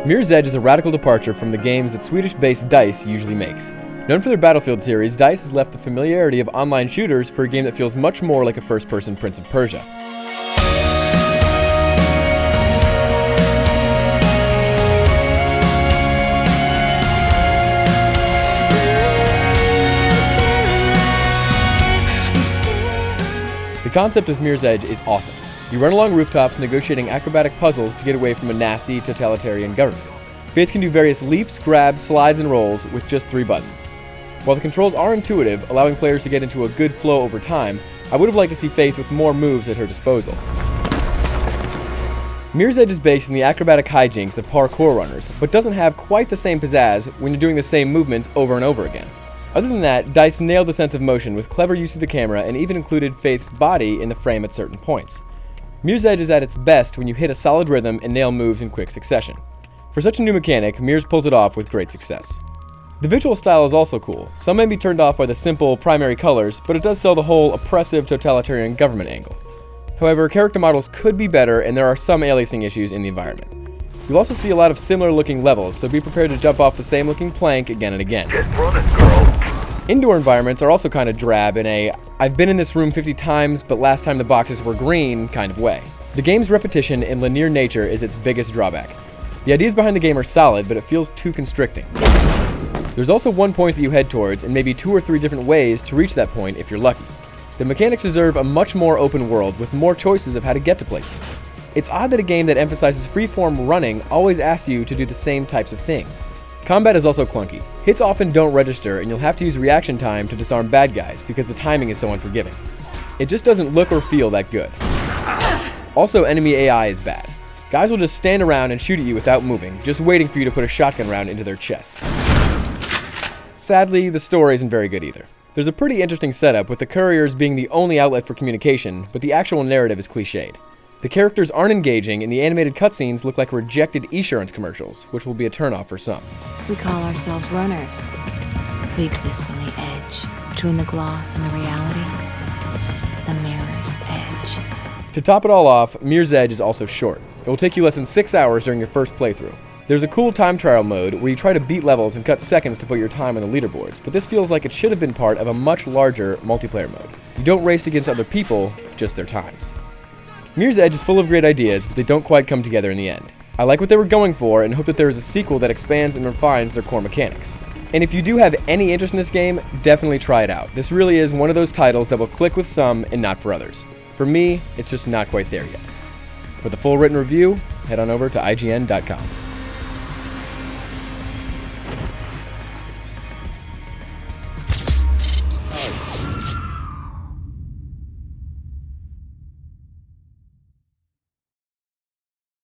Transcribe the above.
Mirror's Edge is a radical departure from the games that Swedish-based DICE usually makes. Known for their Battlefield series, DICE has left the familiarity of online shooters for a game that feels much more like a first-person Prince of Persia. The concept of Mirror's Edge is awesome. You run along rooftops negotiating acrobatic puzzles to get away from a nasty, totalitarian government. Faith can do various leaps, grabs, slides, and rolls with just 3 buttons. While the controls are intuitive, allowing players to get into a good flow over time, I would have liked to see Faith with more moves at her disposal. Mirror's Edge is based on the acrobatic hijinks of parkour runners, but doesn't have quite the same pizzazz when you're doing the same movements over and over again. Other than that, DICE nailed the sense of motion with clever use of the camera and even included Faith's body in the frame at certain points. Mirror's Edge is at its best when you hit a solid rhythm and nail moves in quick succession. For such a new mechanic, Mirrors pulls it off with great success. The visual style is also cool. Some may be turned off by the simple primary colors, but it does sell the whole oppressive totalitarian government angle. However, character models could be better and there are some aliasing issues in the environment. You'll also see a lot of similar looking levels, so be prepared to jump off the same looking plank again and again. Get running, girl. Indoor environments are also kind of drab in a I've been in this room 50 times but last time the boxes were green kind of way. The game's repetition and linear nature is its biggest drawback. The ideas behind the game are solid, but it feels too constricting. There's also one point that you head towards and maybe 2 or 3 different ways to reach that point if you're lucky. The mechanics deserve a much more open world with more choices of how to get to places. It's odd that a game that emphasizes freeform running always asks you to do the same types of things. Combat is also clunky. Hits often don't register and you'll have to use reaction time to disarm bad guys because the timing is so unforgiving. It just doesn't look or feel that good. Also, enemy AI is bad. Guys will just stand around and shoot at you without moving, just waiting for you to put a shotgun round into their chest. Sadly, the story isn't very good either. There's a pretty interesting setup with the couriers being the only outlet for communication, but the actual narrative is cliched. The characters aren't engaging, and the animated cutscenes look like rejected Esurance commercials, which will be a turnoff for some. We call ourselves runners. We exist on the edge, between the gloss and the reality. The mirror's edge. To top it all off, Mirror's Edge is also short. It will take you less than 6 hours during your first playthrough. There's a cool time trial mode where you try to beat levels and cut seconds to put your time on the leaderboards, but this feels like it should have been part of a much larger multiplayer mode. You don't race against other people, just their times. Mirror's Edge is full of great ideas, but they don't quite come together in the end. I like what they were going for and hope that there is a sequel that expands and refines their core mechanics. And if you do have any interest in this game, definitely try it out. This really is one of those titles that will click with some and not for others. For me, it's just not quite there yet. For the full written review, head on over to IGN.com.